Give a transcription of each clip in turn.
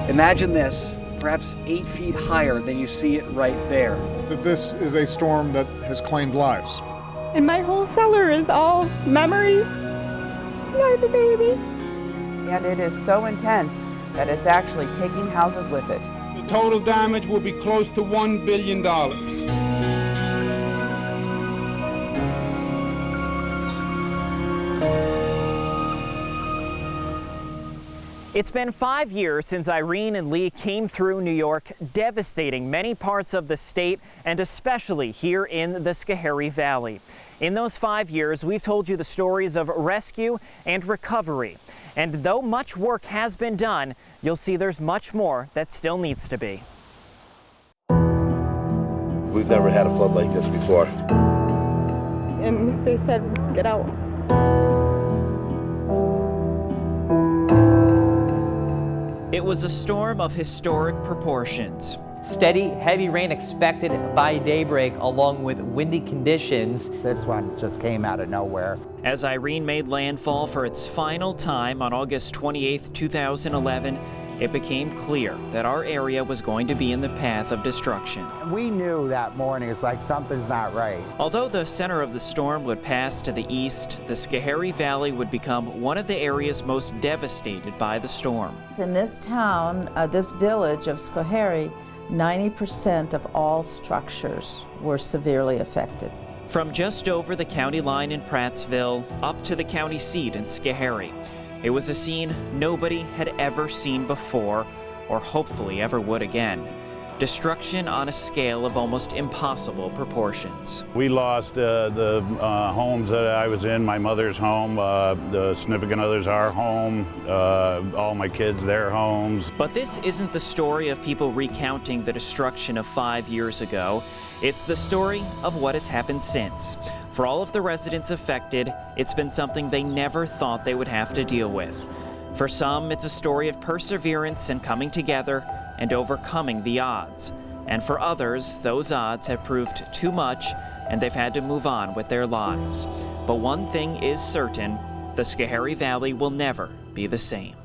Imagine this, perhaps 8 feet higher than you see it right there. This is a storm that has claimed lives. And my whole cellar is all memories. I'm a baby. And it is so intense that it's actually taking houses with it. The total damage will be close to $1 billion. It's been 5 years since Irene and Lee came through New York, devastating many parts of the state and especially here in the Schoharie Valley. In those 5 years, we've told you the stories of rescue and recovery. And though much work has been done, you'll see there's much more that still needs to be. We've never had a flood like this before. And they said, get out. It was a storm of historic proportions. Steady, heavy rain expected by daybreak, along with windy conditions. This one just came out of nowhere. As Irene made landfall for its final time on August 28, 2011, it became clear that our area was going to be in the path of destruction. We knew that morning, it's like something's not right. Although the center of the storm would pass to the east, the Schoharie Valley would become one of the areas most devastated by the storm. In this town, this village of Schoharie, 90% of all structures were severely affected. From just over the county line in Prattsville up to the county seat in Schoharie, it was a scene nobody had ever seen before, or hopefully ever would again. Destruction on a scale of almost impossible proportions. We lost the homes that I was in, my mother's home, the significant others, our home, all my kids, their homes. But this isn't the story of people recounting the destruction of 5 years ago. It's the story of what has happened since. For all of the residents affected, it's been something they never thought they would have to deal with. For some, it's a story of perseverance and coming together and overcoming the odds. And for others, those odds have proved too much and they've had to move on with their lives. But one thing is certain, the Schoharie Valley will never be the same.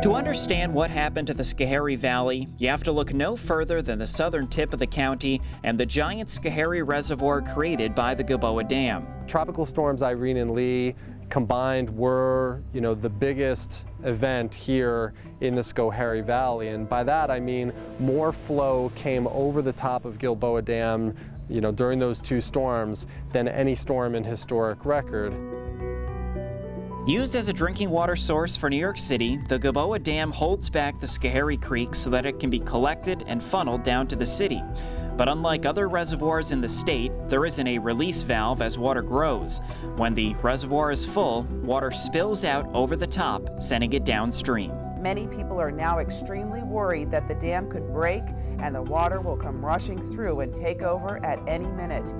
To understand what happened to the Schoharie Valley, you have to look no further than the southern tip of the county and the giant Schoharie Reservoir created by the Gilboa Dam. Tropical storms Irene and Lee combined were, the biggest event here in the Schoharie Valley. And by that I mean more flow came over the top of Gilboa Dam, during those two storms than any storm in historic record. Used as a drinking water source for New York City, the Gilboa Dam holds back the Schoharie Creek so that it can be collected and funneled down to the city. But unlike other reservoirs in the state, there isn't a release valve as water grows. When the reservoir is full, water spills out over the top, sending it downstream. Many people are now extremely worried that the dam could break and the water will come rushing through and take over at any minute.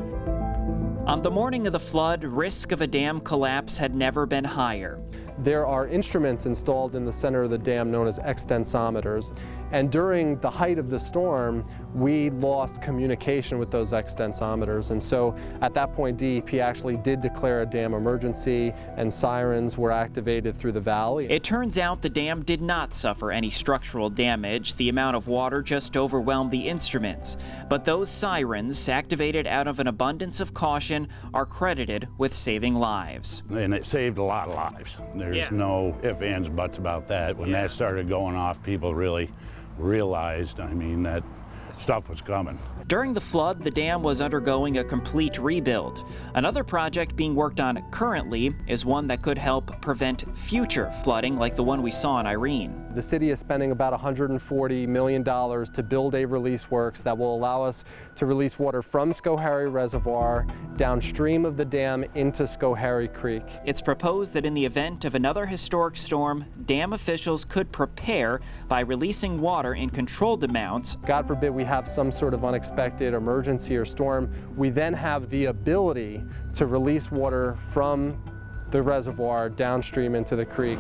On the morning of the flood, risk of a dam collapse had never been higher. There are instruments installed in the center of the dam known as extensometers. And during the height of the storm, we lost communication with those extensometers. And so at that point, DEP actually did declare a dam emergency and sirens were activated through the valley. It turns out the dam did not suffer any structural damage. The amount of water just overwhelmed the instruments. But those sirens, activated out of an abundance of caution, are credited with saving lives. And it saved a lot of lives. There's no ifs, ands, buts about that. When that started going off, people really realized, that stuff was coming. During the flood, the dam was undergoing a complete rebuild. Another project being worked on currently is one that could help prevent future flooding like the one we saw in Irene. The city is spending about $140 million to build a release works that will allow us to release water from Schoharie Reservoir downstream of the dam into Schoharie Creek. It's proposed that in the event of another historic storm, dam officials could prepare by releasing water in controlled amounts. God forbid we have some sort of unexpected emergency or storm, we then have the ability to release water from the reservoir downstream into the creek.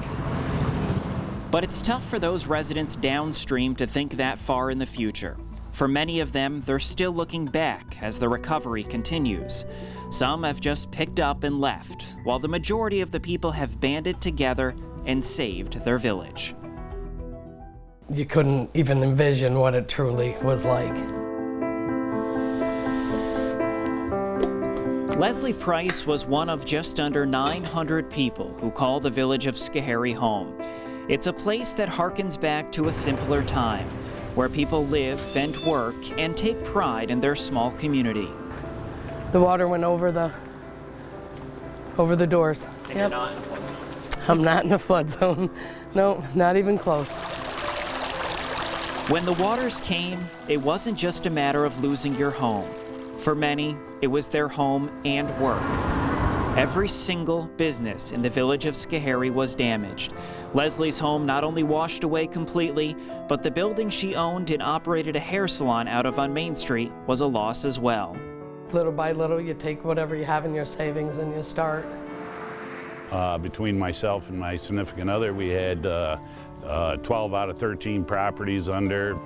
But it's tough for those residents downstream to think that far in the future. For many of them, they're still looking back as the recovery continues. Some have just picked up and left, while the majority of the people have banded together and saved their village. You couldn't even envision what it truly was like. Leslie Price was one of just under 900 people who call the village of Schoharie home. It's a place that harkens back to a simpler time, where people live and work and take pride in their small community. The water went over the doors. And you're not in a flood zone? I'm not in a flood zone. No, not even close. When the waters came, it wasn't just a matter of losing your home. For many, it was their home and work. Every single business in the village of Schoharie was damaged. Leslie's home not only washed away completely, but the building she owned and operated a hair salon out of on Main Street was a loss as well. Little by little, you take whatever you have in your savings and you start. Between myself and my significant other, we had 12 out of 13 properties under.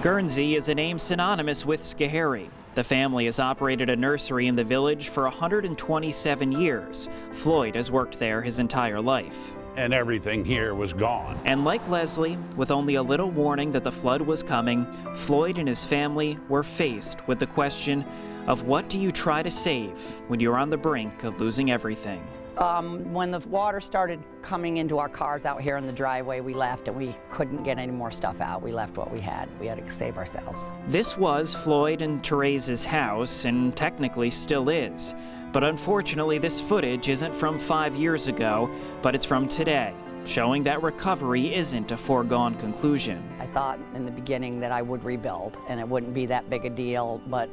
Guernsey is a name synonymous with Schoharie. The family has operated a nursery in the village for 127 years. Floyd has worked there his entire life. And everything here was gone. And like Leslie, with only a little warning that the flood was coming, Floyd and his family were faced with the question of what do you try to save when you're on the brink of losing everything? When the water started coming into our cars out here in the driveway, we left and we couldn't get any more stuff out. We left what we had. We had to save ourselves. This was Floyd and Therese's house, and technically still is. But unfortunately, this footage isn't from 5 years ago, but it's from today, showing that recovery isn't a foregone conclusion. I thought in the beginning that I would rebuild and it wouldn't be that big a deal, but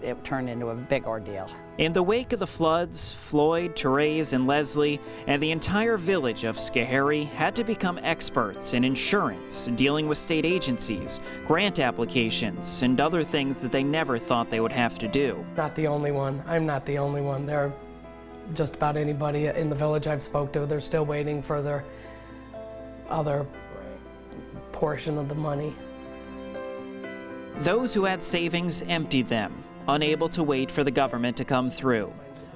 it turned into a big ordeal. In the wake of the floods, Floyd, Therese, and Leslie, and the entire village of Schoharie had to become experts in insurance, dealing with state agencies, grant applications, and other things that they never thought they would have to do. Not the only one. I'm not the only one. There are just about anybody in the village I've spoke to, they're still waiting for their other portion of the money. Those who had savings emptied them, unable to wait for the government to come through.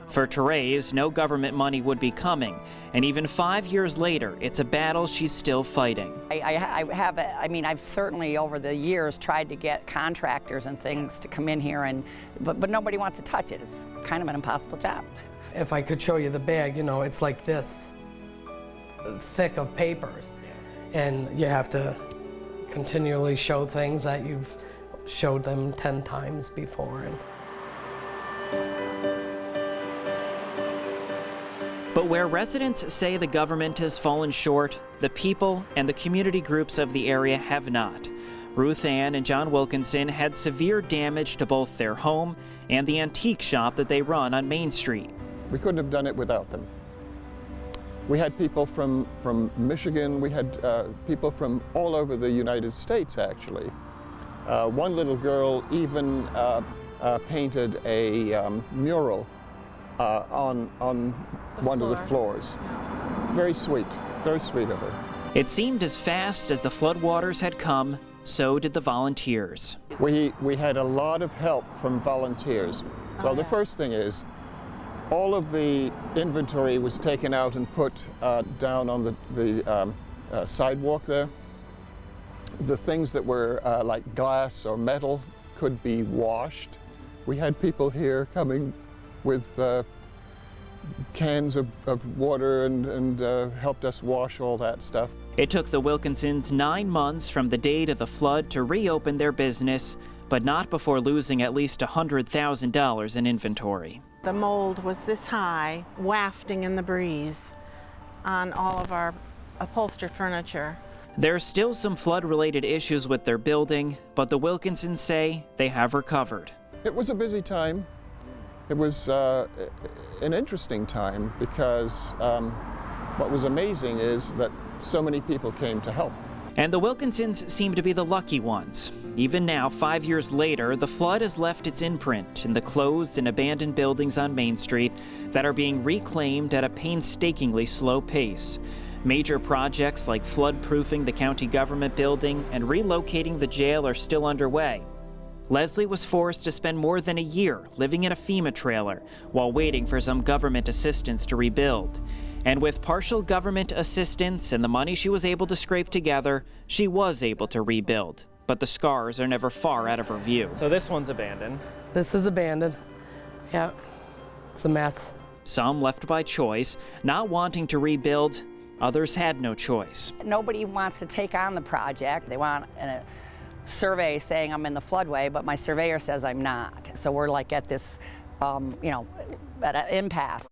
For Therese, no government money would be coming, and even 5 years later, it's a battle she's still fighting. I've certainly over the years tried to get contractors and things to come in here, but nobody wants to touch it. It's kind of an impossible job. If I could show you the bag, you know, it's like this thick of papers, and you have to continually show things that you've showed them 10 times before. But where residents say the government has fallen short, the people and the community groups of the area have not. Ruth Ann and John Wilkinson had severe damage to both their home and the antique shop that they run on Main Street. We couldn't have done it without them. We had people from Michigan, we had people from all over the United States, actually. One little girl even painted a mural on one of the floors. Very sweet of her. It seemed as fast as the floodwaters had come, so did the volunteers. We had a lot of help from volunteers. Well, the first thing is, all of the inventory was taken out and put down on the sidewalk there. The things that were like glass or metal could be washed. We had people here coming with cans of water and helped us wash all that stuff. It took the Wilkinsons 9 months from the date of the flood to reopen their business, but not before losing at least $100,000 in inventory. The mold was this high, wafting in the breeze on all of our upholstered furniture. There's still some flood-related issues with their building, but the Wilkinsons say they have recovered. It was a busy time. It was an interesting time because what was amazing is that so many people came to help. And the Wilkinsons seem to be the lucky ones. Even now, 5 years later, the flood has left its imprint in the closed and abandoned buildings on Main Street that are being reclaimed at a painstakingly slow pace. Major projects like flood-proofing the county government building and relocating the jail are still underway. Leslie was forced to spend more than a year living in a FEMA trailer while waiting for some government assistance to rebuild. And with partial government assistance and the money she was able to scrape together, she was able to rebuild. But the scars are never far out of her view. So this one's abandoned. This is abandoned. Yeah, it's a mess. Some left by choice, not wanting to rebuild. Others had no choice. Nobody wants to take on the project. They want a survey saying I'm in the floodway, but my surveyor says I'm not. So we're like at this, at an impasse.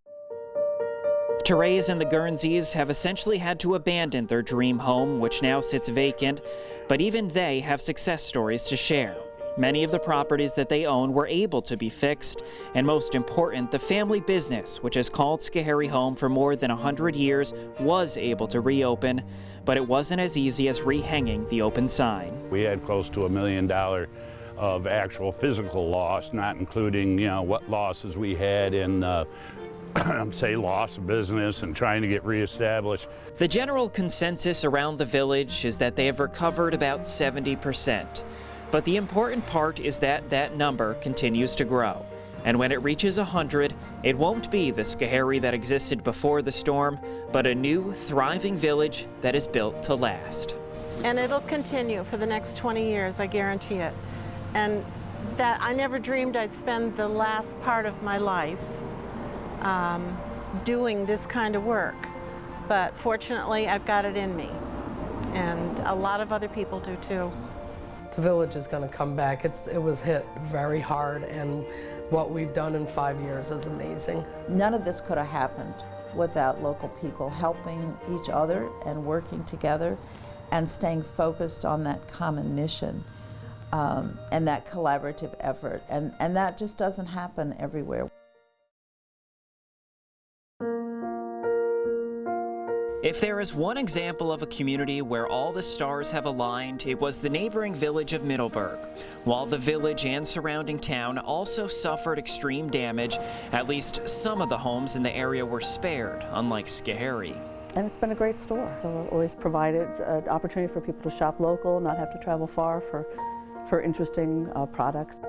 Therese and the Guernseys have essentially had to abandon their dream home, which now sits vacant, but even they have success stories to share. Many of the properties that they own were able to be fixed, and most important, the family business, which has called Schoharie home for more than 100 years, was able to reopen, but it wasn't as easy as rehanging the open sign. We had close to $1 million of actual physical loss, not including, what losses we had in say loss of business and trying to get reestablished. The general consensus around the village is that they have recovered about 70%. But the important part is that that number continues to grow. And when it reaches 100, it won't be the Schoharie that existed before the storm, but a new, thriving village that is built to last. And it'll continue for the next 20 years, I guarantee it. And that I never dreamed I'd spend the last part of my life doing this kind of work. But fortunately, I've got it in me. And a lot of other people do too. The village is going to come back. It was hit very hard, and what we've done in 5 years is amazing. None of this could have happened without local people helping each other and working together and staying focused on that common mission and that collaborative effort. And that just doesn't happen everywhere. If there is one example of a community where all the stars have aligned, it was the neighboring village of Middleburgh. While the village and surrounding town also suffered extreme damage, at least some of the homes in the area were spared, unlike Schoharie. And it's been a great store. So it always provided an opportunity for people to shop local, not have to travel far for interesting products.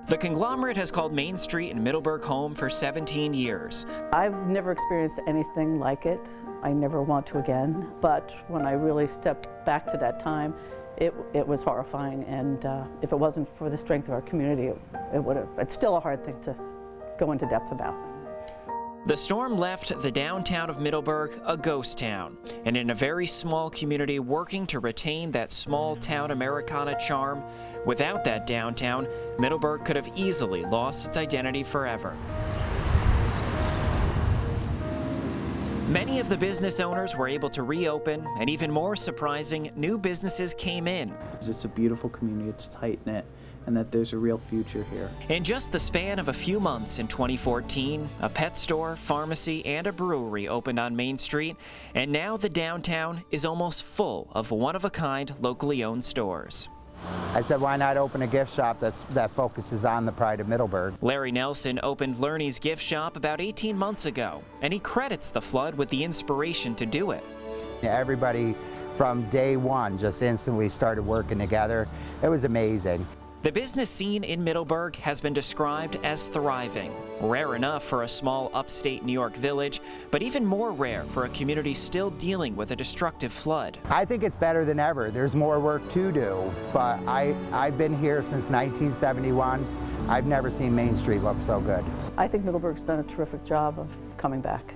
The conglomerate has called Main Street in Middleburgh home for 17 years. I've never experienced anything like it. I never want to again. But when I really stepped back to that time, it was horrifying. And if it wasn't for the strength of our community, it's still a hard thing to go into depth about. The storm left the downtown of Middleburgh a ghost town, and in a very small community working to retain that small town Americana charm. Without that downtown, Middleburgh could have easily lost its identity forever. Many of the business owners were able to reopen, and even more surprising, new businesses came in. It's a beautiful community, it's tight-knit, and that there's a real future here. In just the span of a few months in 2014, a pet store, pharmacy, and a brewery opened on Main Street, and now the downtown is almost full of one-of-a-kind, locally owned stores. I said, why not open a gift shop that focuses on the pride of Middleburgh? Larry Nelson opened Lerny's gift shop about 18 months ago, and he credits the flood with the inspiration to do it. Everybody from day one just instantly started working together. It was amazing. The business scene in Middleburgh has been described as thriving. Rare enough for a small upstate New York village, but even more rare for a community still dealing with a destructive flood. I think it's better than ever. There's more work to do, but I've been here since 1971. I've never seen Main Street look so good. I think Middleburgh's done a terrific job of coming back.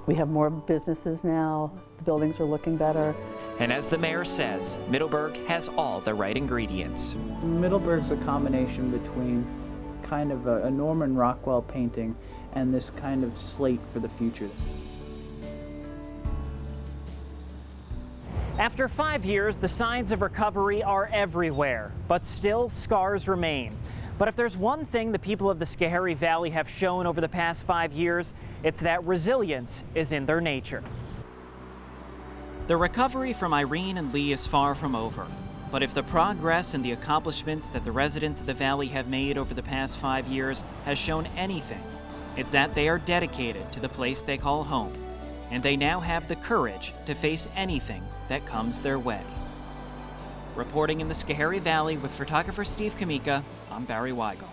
We have more businesses now. The buildings are looking better. And as the mayor says, Middleburgh has all the right ingredients. Middleburgh's a combination between kind of a Norman Rockwell painting and this kind of slate for the future. After 5 years, the signs of recovery are everywhere, but still scars remain. But if there's one thing the people of the Schoharie Valley have shown over the past 5 years, it's that resilience is in their nature. The recovery from Irene and Lee is far from over. But if the progress and the accomplishments that the residents of the valley have made over the past 5 years has shown anything, it's that they are dedicated to the place they call home. and they now have the courage to face anything that comes their way. Reporting in the Schoharie Valley with photographer Steve Kameka, I'm Barry Wygel.